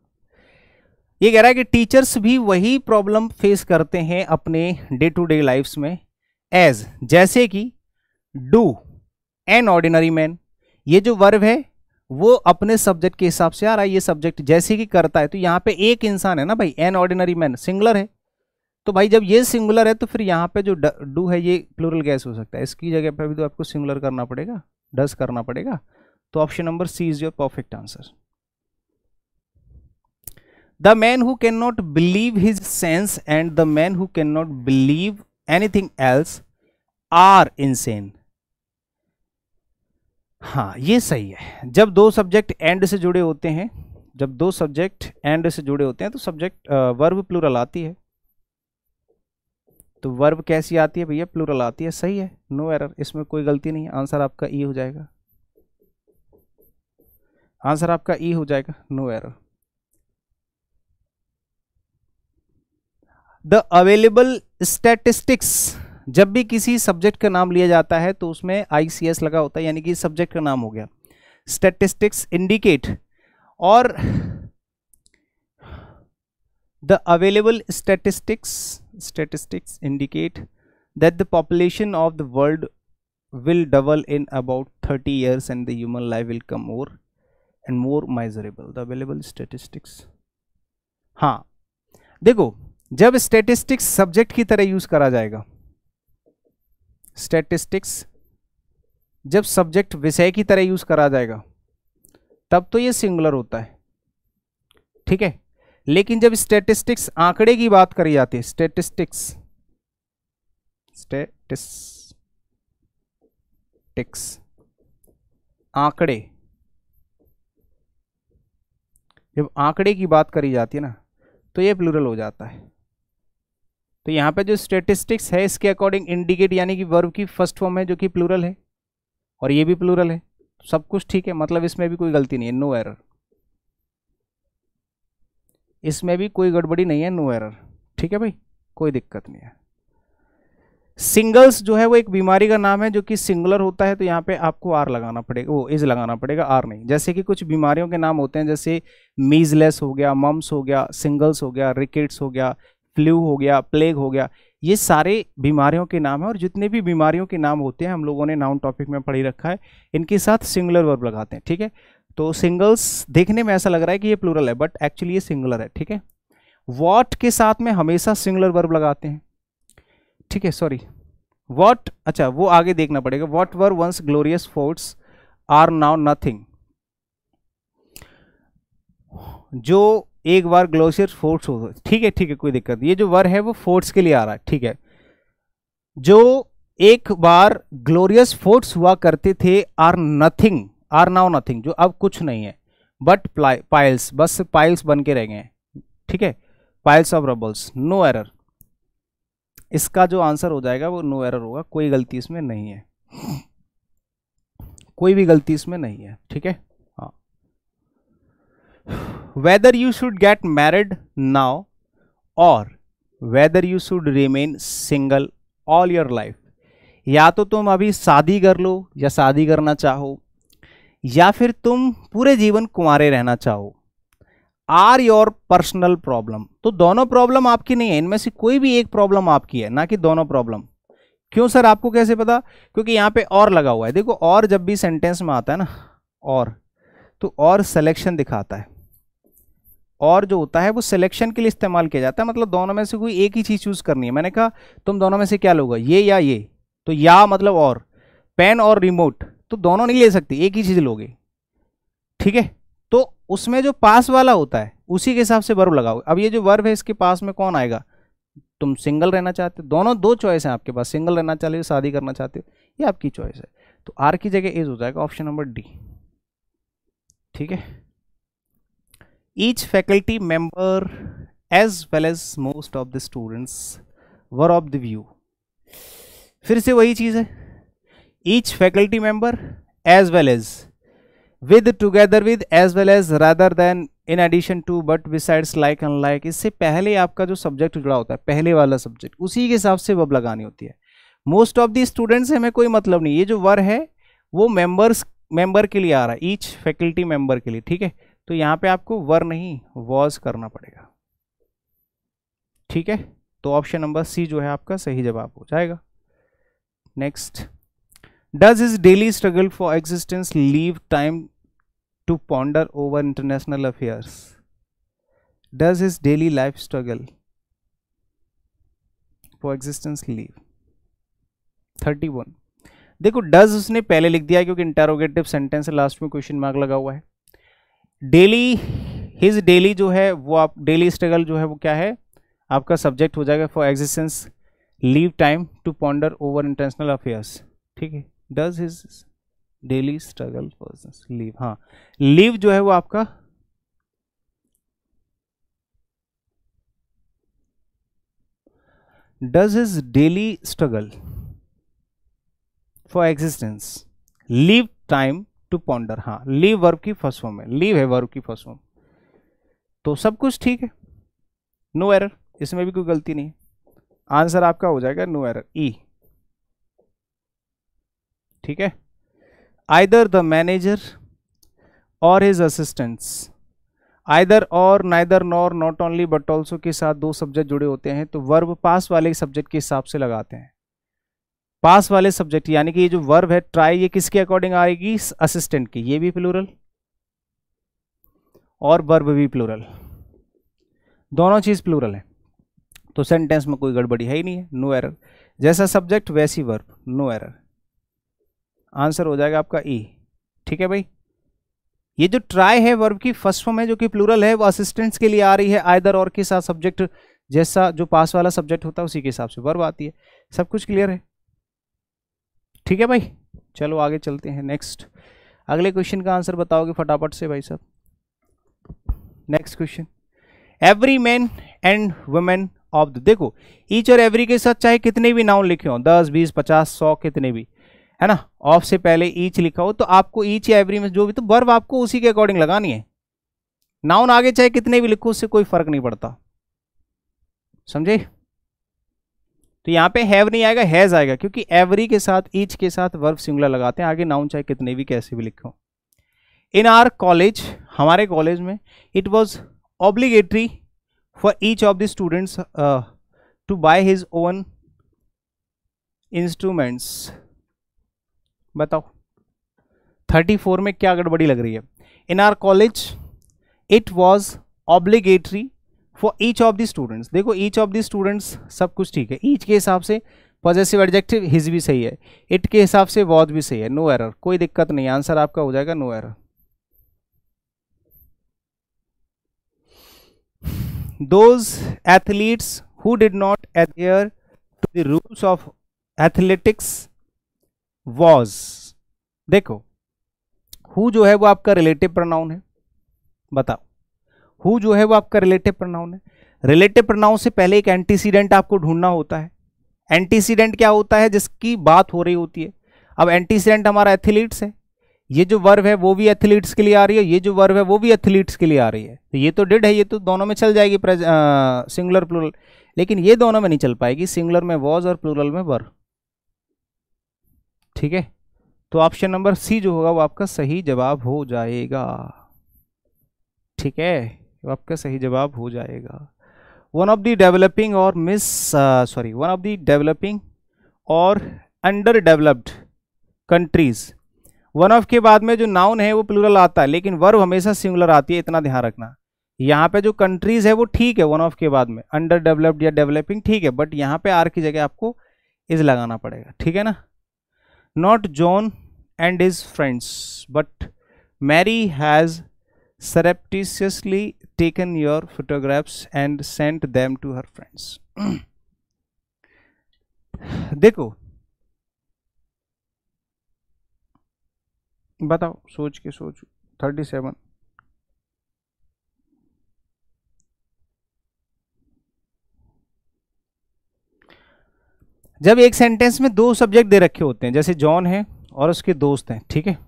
ये कह रहा है कि टीचर्स भी वही प्रॉब्लम फेस करते हैं अपने डे टू डे लाइफ्स में, एज, जैसे कि, डू एन ऑर्डिनरी मैन, ये जो वर्ब है वो अपने सब्जेक्ट के हिसाब से आ रहा है, ये सब्जेक्ट जैसे कि करता है, तो यहाँ पे एक इंसान है ना भाई, एन ऑर्डिनरी मैन सिंगुलर है, तो भाई जब ये सिंगुलर है तो फिर यहाँ पे जो डू है ये प्लूरल कैसे हो सकता है, इसकी जगह पे भी तो आपको सिंगुलर करना पड़ेगा, डस करना पड़ेगा। तो option number c is your perfect answer. The man who can not believe his sense and the man who can not believe anything else are insane. हाँ ये सही है, जब दो सब्जेक्ट एंड से जुड़े होते हैं, जब दो सब्जेक्ट एंड से जुड़े होते हैं तो सब्जेक्ट वर्ब प्लूरल आती है। तो वर्ब कैसी आती है भैया, प्लूरल आती है, सही है, नो एरर, इसमें कोई गलती नहीं है। आंसर आपका ई हो जाएगा, आंसर आपका ई हो जाएगा, no error. The available statistics, जब भी किसी सब्जेक्ट का नाम लिया जाता है तो उसमें ICS लगा होता है, यानी कि सब्जेक्ट का नाम हो गया। स्टैटिस्टिक्स इंडिकेट, और the available statistics indicate that the population of the world will double in about 30 years and the human life will become more and more miserable. The available statistics, हाँ देखो, जब statistics subject की तरह use करा जाएगा, statistics जब subject विषय की तरह यूज करा जाएगा तब तो ये सिंगुलर होता है, ठीक है। लेकिन जब स्टैटिस्टिक्स आंकड़े की बात करी जाती है, स्टैटिस्टिक्स आंकड़े, जब आंकड़े की बात करी जाती है ना तो ये प्लूरल हो जाता है। तो यहां पे जो स्टैटिस्टिक्स है इसके अकॉर्डिंग इंडिकेट यानी कि वर्ब की फर्स्ट फॉर्म है जो कि प्लूरल है, और ये भी प्लूरल है, सब कुछ ठीक है, मतलब इसमें भी कोई गलती नहीं है, नो एरर, इसमें भी कोई गड़बड़ी नहीं है, नो एरर, ठीक है भाई, कोई दिक्कत नहीं है। सिंगल्स जो है वो एक बीमारी का नाम है जो कि सिंगुलर होता है, तो यहाँ पे आपको आर लगाना पड़ेगा, वो इज लगाना पड़ेगा, आर नहीं। जैसे कि कुछ बीमारियों के नाम होते हैं, जैसे मीजलेस हो गया, मम्स हो गया, सिंगल्स हो गया, रिकेट्स हो गया, फ्लू हो गया, प्लेग हो गया, ये सारे बीमारियों के नाम है। और जितने भी बीमारियों के नाम होते हैं हम लोगों ने नाउन टॉपिक में पढ़ ही रखा है, इनके साथ सिंगुलर वर्ब लगाते हैं, ठीक है। तो सिंगल्स देखने में ऐसा लग रहा है कि ये प्लूरल है, बट एक्चुअली ये सिंगुलर है, ठीक है। वॉट के साथ में हमेशा सिंगुलर वर्ब लगाते हैं, ठीक है, सॉरी वॉट, अच्छा वो आगे देखना पड़ेगा। What were once glorious forts are now nothing, जो एक बार ग्लोरियस फोर्ट्स हो, ठीक है ठीक है, कोई दिक्कत नहीं, ये जो वर है वो फोर्ट्स के लिए आ रहा है, ठीक है। जो एक बार ग्लोरियस फोर्ट्स हुआ करते थे are nothing, are now nothing, जो अब कुछ नहीं है, बट पाइल्स, बस पाइल्स बन के रह गए हैं, ठीक है, पाइल्स ऑफ रबल्स, नो एरर, इसका जो आंसर हो जाएगा वो नो एरर होगा, कोई गलती इसमें नहीं है, कोई भी गलती इसमें नहीं है, ठीक है। हाँ, whether you should get married now और whether you should remain single all your life, या तो तुम अभी शादी कर लो या शादी करना चाहो, या फिर तुम पूरे जीवन कुंवारे रहना चाहो, आर योर पर्सनल प्रॉब्लम। तो दोनों प्रॉब्लम आपकी नहीं है, इनमें से कोई भी एक प्रॉब्लम आपकी है, ना कि दोनों प्रॉब्लम। क्यों सर, आपको कैसे पता? क्योंकि यहाँ पे और लगा हुआ है, देखो और जब भी सेंटेंस में आता है ना और, तो और सिलेक्शन दिखाता है, और जो होता है वो सिलेक्शन के लिए इस्तेमाल किया जाता है, मतलब दोनों में से कोई एक ही चीज चूज करनी है। मैंने कहा तुम दोनों में से क्या लोगे, ये या ये, तो या मतलब और, पेन और रिमोट, तो दोनों नहीं ले सकती, एक ही चीज लोगे, ठीक है। तो उसमें जो पास वाला होता है उसी के हिसाब से वर्ब लगाओ। अब ये जो वर्ब है इसके पास में कौन आएगा, तुम सिंगल रहना चाहते हो, दोनों दो चॉइस है आपके पास, सिंगल रहना चाहते हो, शादी करना चाहते हो, ये आपकी चॉइस है। तो आर की जगह एज हो जाएगा, ऑप्शन नंबर डी, ठीक है। Each faculty member as well as most of the students were of the view, फिर से वही चीज है, each faculty member as well as, with, together with, as well as, rather than, in addition to, but besides, like, unlike, इससे पहले आपका जो subject जुड़ा होता है पहले वाला सब्जेक्ट, उसी के हिसाब से वर्ब लगानी होती है। मोस्ट ऑफ दी स्टूडेंट्स हमें कोई मतलब नहीं, ये जो वर्ब है वो मेंबर के लिए आ रहा है, ईच फैकल्टी मेंबर के लिए, ठीक है। तो यहां पे आपको वर नहीं वॉज करना पड़ेगा, ठीक है। तो ऑप्शन नंबर सी जो है आपका सही जवाब हो जाएगा। Next, does his daily struggle for existence leave time to ponder over international affairs? Does his daily life struggle for existence leave? 31। देखो डज उसने पहले लिख दिया क्योंकि इंटरोगेटिव सेंटेंस लास्ट में क्वेश्चन मार्क लगा हुआ है। डेली, हिज डेली जो है वो आप डेली स्ट्रगल जो है वो क्या है आपका सब्जेक्ट हो जाएगा, for existence leave time to ponder over international affairs, ठीक है। Does his daily struggle for leave, हाँ लीव जो है वो आपका does his daily struggle for existence leave time to ponder, हाँ लीव वर्ब की फर्स्ट फॉर्म है, लीव है वर्ब की फर्स्ट फॉर्म, तो सब कुछ ठीक है, नो एरर, इसमें भी कोई गलती नहीं है। आंसर आपका हो जाएगा नो एरर, ई, ठीक है। आइदर द मैनेजर और हिज असिस्टेंट्स, आइदर और, neither, nor, not only, but also के साथ दो सब्जेक्ट जुड़े होते हैं तो वर्ब पास वाले सब्जेक्ट के हिसाब से लगाते हैं। पास वाले सब्जेक्ट यानी कि ये जो वर्ब है ट्राई, ये किसके अकॉर्डिंग आएगी, असिस्टेंट की, ये भी प्लूरल और वर्ब भी प्लूरल, दोनों चीज प्लूरल है, तो सेंटेंस में कोई गड़बड़ी है ही नहीं है, नो एरर। जैसा सब्जेक्ट वैसी वर्ब, नो एरर, आंसर हो जाएगा आपका ई, ठीक है भाई। ये जो ट्राई है वर्ब की फर्स्ट फॉर्म है जो कि प्लूरल है, वो असिस्टेंट्स के लिए आ रही है, आइदर और के साथ सब्जेक्ट जैसा जो पास वाला सब्जेक्ट होता है उसी के हिसाब से वर्ब आती है। सब कुछ क्लियर है, ठीक है भाई। चलो आगे चलते हैं, नेक्स्ट अगले क्वेश्चन का आंसर बताओगे फटाफट से भाई साहब। Next question, every man and women of the, देखो ईच और एवरी के साथ चाहे कितने भी नाउन लिखे हो, 10, 20, 50, 100 कितने भी, है ना, ऑफ से पहले ईच लिखा हो तो आपको ईच या एवरी में जो भी, तो वर्ब आपको उसी के अकॉर्डिंग लगानी है। नाउन आगे चाहे कितने भी लिखो उससे कोई फर्क नहीं पड़ता, समझे। तो यहां पे हैव नहीं आएगा, हैज आएगा, क्योंकि एवरी के साथ ईच के साथ वर्ब सिंगुलर लगाते हैं, आगे नाउन चाहे कितने भी कैसे भी लिखो। इन आवर कॉलेज, हमारे कॉलेज में, it was obligatory for each of the students to buy his own instruments. बताओ 34 में क्या गड़बड़ी लग रही है। In our college it was obligatory for each of the students, देखो ईच ऑफ द स्टूडेंट्स सब कुछ ठीक है, ईच के हिसाब से पॉजेसिव एडजेक्टिव हिज भी सही है, इट के हिसाब से वॉज भी सही है, नो एरर, कोई दिक्कत नहीं, आंसर आपका हो जाएगा no error. Those athletes who did not adhere to the rules of athletics was, देखो who जो है वो आपका रिलेटिव प्रोनाउन है, बताओ who जो है वो आपका रिलेटिव प्रोनाउन है। रिलेटिव प्रोनाउन से पहले एक एंटीसीडेंट आपको ढूंढना होता है। एंटीसीडेंट क्या होता है, जिसकी बात हो रही होती है। अब एंटीसीडेंट हमारा एथलीट्स है, ये जो वर्ब है वो भी एथलीट्स के लिए आ रही है, ये जो वर्ब है वो भी एथलीट्स के लिए आ रही है, तो ये तो डिड है, ये तो दोनों में चल जाएगी, सिंगुलर प्लूरल, लेकिन ये दोनों में नहीं चल पाएगी, सिंगुलर में वॉज और प्लूरल में वर, ठीक है। तो ऑप्शन नंबर सी जो होगा वो आपका सही जवाब हो जाएगा, ठीक है, वो आपका सही जवाब हो जाएगा। वन ऑफ द डेवलपिंग और वन ऑफ द डेवलपिंग और under developed countries, one of के बाद में जो नाउन है वो प्लूरल आता है, लेकिन वर्ब हमेशा सिंगुलर आती है, इतना ध्यान रखना। यहाँ पे जो कंट्रीज है वो ठीक है, वन ऑफ के बाद में अंडर डेवलप्ड या डेवलपिंग ठीक है, बट यहाँ पे आर की जगह आपको इज लगाना पड़ेगा, ठीक है ना। Not John and his friends but Mary has surreptitiously taken your photographs and sent them to her friends। देखो बताओ, सोच के सोचो, 37 जब एक सेंटेंस में दो सब्जेक्ट दे रखे होते हैं, जैसे जॉन है और उसके दोस्त हैं, ठीक है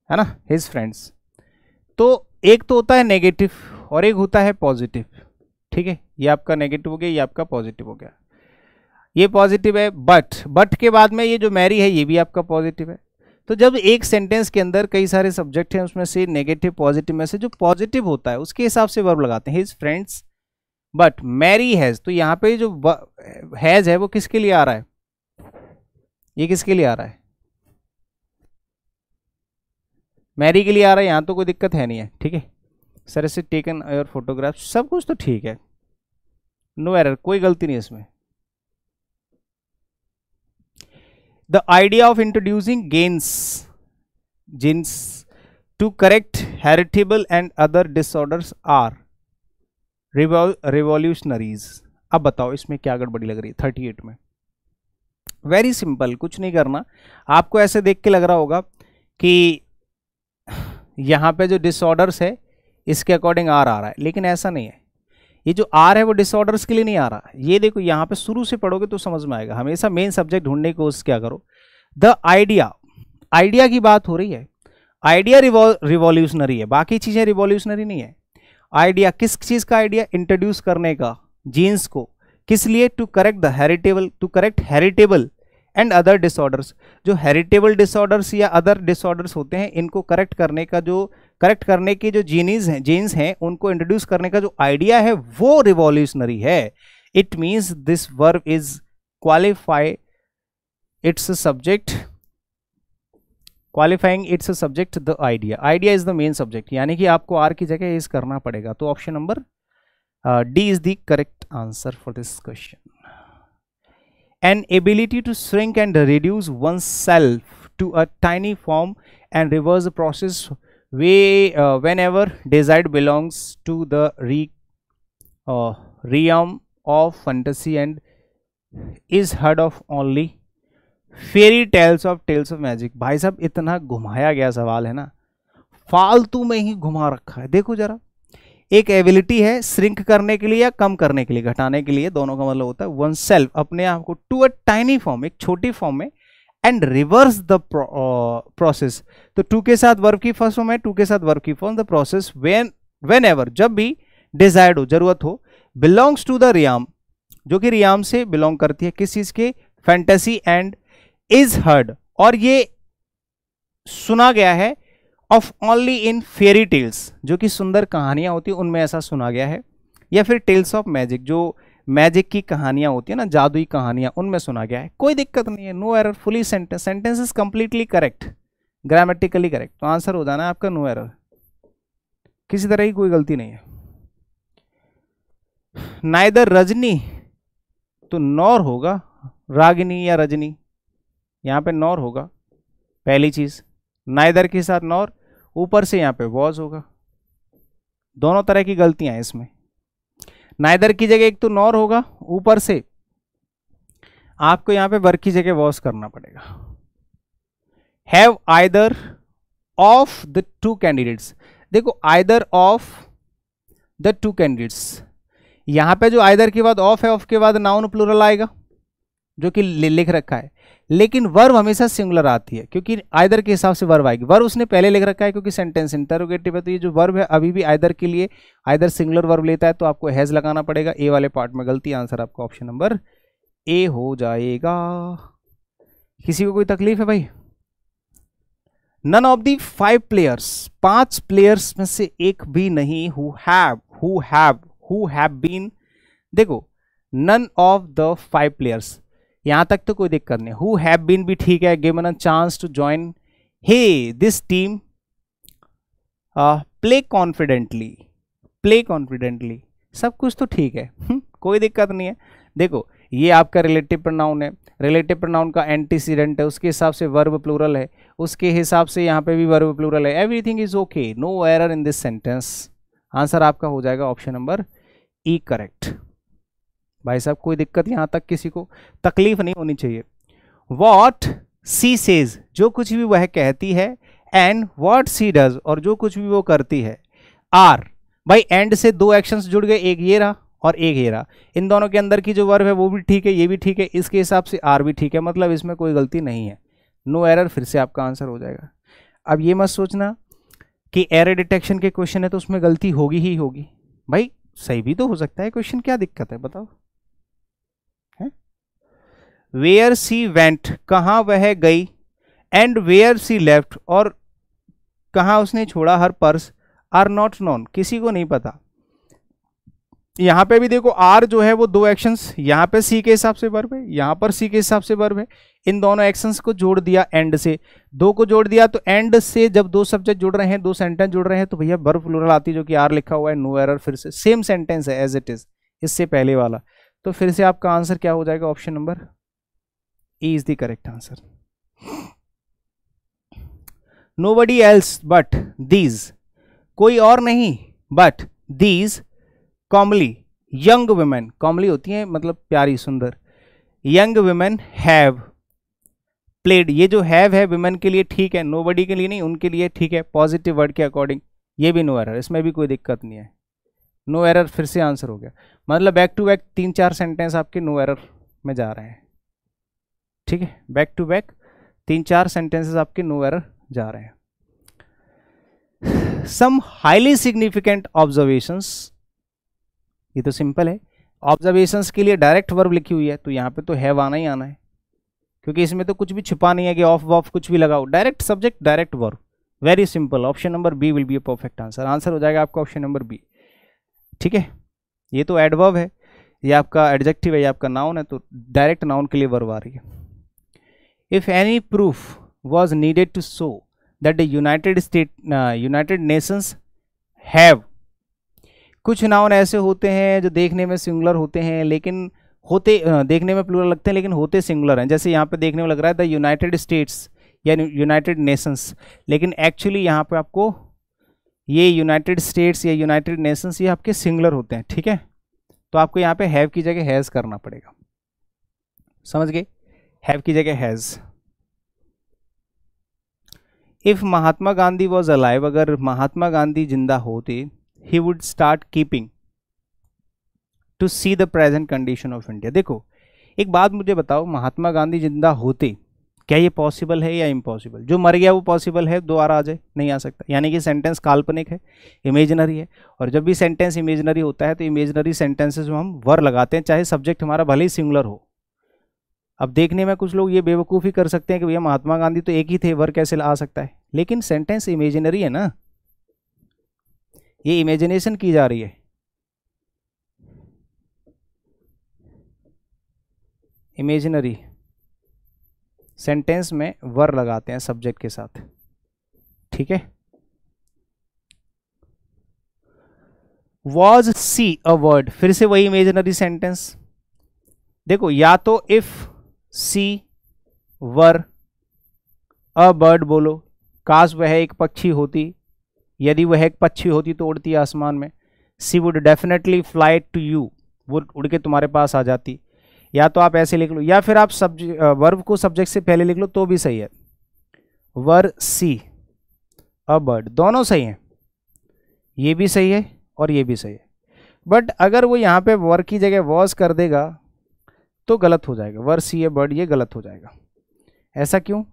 ना, हिज फ्रेंड्स, तो एक तो होता है नेगेटिव और एक होता है पॉजिटिव, ठीक है। ये आपका नेगेटिव हो गया, ये आपका पॉजिटिव हो गया। ये पॉजिटिव है, बट के बाद में ये जो मैरी है ये भी आपका पॉजिटिव है। तो जब एक सेंटेंस के अंदर कई सारे सब्जेक्ट हैं, उसमें से नेगेटिव पॉजिटिव में से जो पॉजिटिव होता है उसके हिसाब से वर्ब लगाते हैं, his friends but Mary has. तो यहाँ पे जो हैज है वो किसके लिए आ रहा है, ये किसके लिए आ रहा है, मैरी के लिए आ रहा है। यहाँ तो कोई दिक्कत है नहीं है, ठीक है। सर से टेकन योर फोटोग्राफ, सब कुछ तो ठीक है, नो एरर, कोई गलती नहीं इसमें। The idea of introducing genes to correct heritable and other disorders are revolutionaries। अब बताओ इसमें क्या गड़बड़ी लग रही है 38 में। वेरी सिंपल, कुछ नहीं करना। आपको ऐसे देख के लग रहा होगा कि यहाँ पे जो डिसऑर्डर्स है इसके अकॉर्डिंग आर आ रहा है, लेकिन ऐसा नहीं है। ये जो आर है वो डिसऑर्डर्स के लिए नहीं आ रहा। ये देखो यहाँ पे शुरू से पढ़ोगे तो समझ में आएगा। हमेशा मेन सब्जेक्ट ढूंढने की कोशिश क्या करो। द आइडिया की बात हो रही है। आइडिया रिवॉल्यूशनरी है, बाकी चीजें रिवॉल्यूशनरी नहीं है। आइडिया किस चीज का आइडिया, इंट्रोड्यूस करने का जीन्स को, किस लिए, to correct heritable and other disorders. जो हेरिटेबल डिसऑर्डर्स या अदर डिसऑर्डर्स होते हैं इनको करेक्ट करने के जो जीन्स हैं उनको इंट्रोड्यूस करने का जो आइडिया है वो रिवॉल्यूशनरी है। It means this verb is qualifying it's subject the idea is the main subject, यानी कि आपको आर की जगह इज करना पड़ेगा। तो option number D is the correct answer for this question. An ability to shrink and reduce oneself to a tiny form and reverse the process whenever desired belongs to the realm of fantasy and is heard of only fairy tales of magic। भाई साहब इतना घुमाया गया सवाल है ना, फालतू में ही घुमा रखा है। देखो जरा, एक एबिलिटी है श्रिंक करने के लिए या कम करने के लिए, घटाने के लिए, दोनों का मतलब होता है वन सेल्फ, अपने आप को, टू अ टाइनी फॉर्म, एक छोटी फॉर्म में, एंड रिवर्स द प्रोसेस। तो टू के साथ वर्ब की फर्स्ट फॉर्म है, टू के साथ वर्ब की form, the process when ever, जब भी डिजायर्ड हो, जरूरत हो, बिलोंग्स टू द रियाम, जो कि रियाम से बिलोंग करती है, किस चीज के, फैंटेसी, एंड इज हर्ड, और ये सुना गया है, of only in fairy tales, जो कि सुंदर कहानियां होती है उनमें ऐसा सुना गया है, या फिर टेल्स ऑफ मैजिक, जो मैजिक की कहानियां होती है ना, जादुई कहानियां, उनमें सुना गया है। कोई दिक्कत नहीं है, no error, fully sentence is completely correct, grammatically correct. तो आंसर हो जाना है आपका नो एरर, किसी तरह की कोई गलती नहीं है। नाइदर रजनी, तो नौर होगा, रागिनी या रजनी, यहां पे नौर होगा पहली चीज, नाइदर के साथ नौर, ऊपर से यहां पे वॉज होगा। दोनों तरह की गलतियां हैं इसमें। नाइदर की जगह एक तो नॉर होगा, ऊपर से आपको यहां पे वर्क की जगह वॉज करना पड़ेगा। Have either of the two candidates, देखो either of the two candidates, यहां पे जो आइदर के बाद ऑफ है, ऑफ के बाद नाउन प्लूरल आएगा जो कि लिख रखा है, लेकिन वर्ब हमेशा सिंगुलर आती है क्योंकि आइदर के हिसाब से वर्ब आएगी। वर्ब उसने पहले लिख रखा है क्योंकि सेंटेंस इंटरोगेटिव है, तो ये जो वर्ब है अभी भी आइदर के लिए आइदर सिंगुलर वर्ब लेता है, तो आपको हैज लगाना पड़ेगा। ए वाले पार्ट में गलती, आंसर आपका ऑप्शन नंबर ए हो जाएगा। किसी को कोई तकलीफ है भाई? None of the 5 players, 5 players में से एक भी नहीं हु हैव बीन, देखो नन ऑफ द 5 प्लेयर्स, यहां तक तो कोई दिक्कत नहीं, हु हैव बीन भी ठीक है, given a chance to join hey this team, play confidently, सब कुछ तो ठीक है, कोई दिक्कत नहीं है। देखो ये आपका रिलेटिव प्रोनाउन है, रिलेटिव प्रोनाउन का एंटीसीडेंट है, उसके हिसाब से वर्ब प्लूरल है, उसके हिसाब से यहाँ पे भी वर्ब प्लूरल है, everything is okay, no error in this sentence. Answer आपका हो जाएगा ऑप्शन नंबर ई करेक्ट। भाई साहब कोई दिक्कत यहां तक किसी को तकलीफ नहीं होनी चाहिए। वॉट सी सेज, जो कुछ भी वह कहती है, एंड वॉट सी डज, और जो कुछ भी वो करती है, आर, भाई एंड से 2 एक्शंस जुड़ गए, एक ये रहा और एक ये रहा। इन दोनों के अंदर की जो वर्ब है वो भी ठीक है, ये भी ठीक है, इसके हिसाब से आर भी ठीक है, मतलब इसमें कोई गलती नहीं है, नो एरर फिर से आपका आंसर हो जाएगा। अब ये मत सोचना कि एरर डिटेक्शन के क्वेश्चन है तो उसमें गलती होगी ही होगी, भाई सही भी तो हो सकता है क्वेश्चन, क्या दिक्कत है बताओ। वेयर सी वेंट, कहाँ वह गई, एंड वेयर सी लेफ्ट, और कहाँ उसने छोड़ा her purse, are not known, किसी को नहीं पता। यहां पे भी देखो आर जो है वो दो एक्शंस, यहां पे सी के हिसाब से वर्ब है, यहां पर सी के हिसाब से वर्ब है, इन दोनों एक्शंस को जोड़ दिया एंड से, दो को जोड़ दिया, तो एंड से जब दो सब्जेक्ट जुड़ रहे हैं, दो सेंटेंस जुड़ रहे हैं, तो भैया वर्ब प्लूरल आती है जो कि आर लिखा हुआ है, नो एरर, फिर से सेम सेंटेंस है एज इट इज इससे पहले वाला, तो फिर से आपका आंसर क्या हो जाएगा, option number E is the correct answer. Nobody else but these, कोई और नहीं but these calmly young women, calmly होती है मतलब प्यारी सुंदर, यंग वुमेन हैव प्लेड, ये जो हैव है वुमेन के लिए ठीक है, नोबडी के लिए नहीं, उनके लिए ठीक है, पॉजिटिव वर्ड के अकॉर्डिंग, ये भी नो एरर, इसमें भी कोई दिक्कत नहीं है, नो एरर फिर से आंसर हो गया। मतलब बैक टू बैक 3-4 सेंटेंस आपके नो एरर में जा रहे हैं, ठीक है, बैक टू बैक 3-4 सेंटेंसेस आपके नो एरर जा रहे हैं। सम हाईली सिग्निफिकेंट ऑब्जर्वेशंस, ये तो सिंपल है, ऑब्जर्वेशंस के लिए डायरेक्ट वर्ब लिखी हुई है, तो यहाँ पे तो हैव आना ही आना है, क्योंकि इसमें तो कुछ भी छिपा नहीं है कि ऑफ वॉफ कुछ भी लगाओ, direct subject direct verb, very simple, option number B will be a perfect answer, answer हो जाएगा आपका ऑप्शन नंबर बी, ठीक है। ये तो एडवर्ब है, ये आपका एडजेक्टिव है, ये आपका नाउन है, तो डायरेक्ट नाउन के लिए वर्ब आ रही है। If any proof was needed to show that the United Nations have, कुछ नाउन ऐसे होते हैं जो देखने में सिंगुलर होते हैं लेकिन होते देखने में प्लूरल लगते हैं लेकिन होते सिंगुलर हैं, जैसे यहाँ पे देखने में लग रहा है द यूनाइटेड स्टेट्स या यूनाइटेड नेशंस, लेकिन एक्चुअली यहाँ पे आपको ये यूनाइटेड स्टेट्स या यूनाइटेड नेशंस ये आपके सिंगुलर होते हैं, ठीक है, तो आपको यहाँ पे हैव की जगह हैज़ करना पड़ेगा, समझ गए, हैव की जगह has. If Mahatma Gandhi was alive, अगर महात्मा गांधी जिंदा होते, he would start keeping to see the present condition of India। देखो एक बात मुझे बताओ, महात्मा गांधी जिंदा होते, क्या ये पॉसिबल है या इम्पॉसिबल? जो मर गया वो पॉसिबल है दोबारा आ जाए? नहीं आ सकता, यानी कि सेंटेंस काल्पनिक है, इमेजिनरी है, और जब भी सेंटेंस इमेजिनरी होता है तो इमेजिनरी सेंटेंसेस में हम वर लगाते हैं, चाहे सब्जेक्ट हमारा भले ही सिंगुलर हो। अब देखने में कुछ लोग ये बेवकूफ़ी कर सकते हैं कि भैया महात्मा गांधी तो एक ही थे, वर कैसे आ सकता है, लेकिन सेंटेंस इमेजिनरी है ना, ये इमेजिनेशन की जा रही है, इमेजिनरी सेंटेंस में वर लगाते हैं सब्जेक्ट के साथ, ठीक है। वॉज सी अ वर्ड, फिर से वही इमेजिनरी सेंटेंस, देखो या तो if C were a bird बोलो, काश वह एक पक्षी होती, यदि वह एक पक्षी होती तो उड़ती आसमान में, she would definitely fly to you, वो उड़ के तुम्हारे पास आ जाती, या तो आप ऐसे लिख लो, या फिर आप वर्ब को सब्जेक्ट से पहले लिख लो तो भी सही है, वर सी अ बर्ड, दोनों सही हैं, ये भी सही है और ये भी सही है, बट अगर वो यहाँ पे वर की जगह वॉज कर देगा तो गलत हो जाएगा, वर सी ए बर्ड ये गलत हो जाएगा। ऐसा क्यों?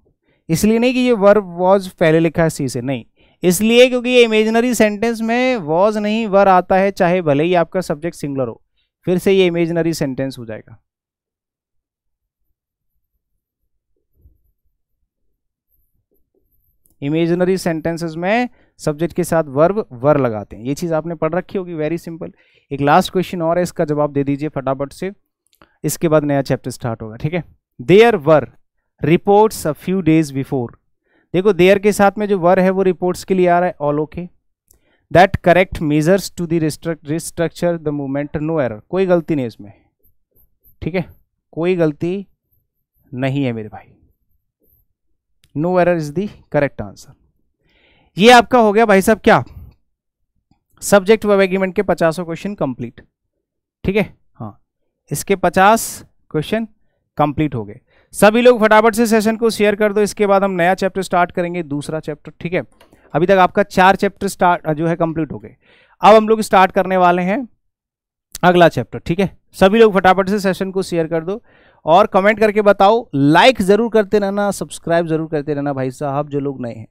इसलिए नहीं कि ये वर्ब वॉज पहले लिखा है सी से, नहीं, इसलिए क्योंकि ये इमेजिनरी सेंटेंस में वॉज नहीं वर आता है, चाहे भले ही आपका सब्जेक्ट सिंगुलर हो, फिर से ये इमेजिनरी सेंटेंस हो जाएगा। इमेजिनरी सेंटेंसेस में सब्जेक्ट के साथ वर्ब वर लगाते हैं, ये चीज आपने पढ़ रखी होगी, वेरी सिंपल। एक लास्ट क्वेश्चन और है, इसका जवाब दे दीजिए फटाफट से, इसके बाद नया चैप्टर स्टार्ट होगा, ठीक है। There were reports a few days before, देखो देयर के साथ में जो वर है वो रिपोर्ट्स के लिए आ रहा है, all okay, that correct measures to the restructure the movement, no error, कोई गलती नहीं इसमें, ठीक है, कोई गलती नहीं है मेरे भाई, no error is the correct answer. ये आपका हो गया भाई साहब क्या, सब्जेक्ट वर्ब एग्रीमेंट के 50 क्वेश्चन कंप्लीट, ठीक है, हाँ इसके 50 क्वेश्चन कंप्लीट हो गए। सभी लोग फटाफट से सेशन को शेयर कर दो, इसके बाद हम नया चैप्टर स्टार्ट करेंगे, दूसरा चैप्टर, ठीक है। अभी तक आपका 4 चैप्टर स्टार्ट जो है कंप्लीट हो गए। अब हम लोग स्टार्ट करने वाले हैं अगला चैप्टर। ठीक है, सभी लोग फटाफट से सेशन को शेयर कर दो और कमेंट करके बताओ, लाइक जरूर करते रहना, सब्सक्राइब जरूर करते रहना भाई साहब जो लोग नए हैं।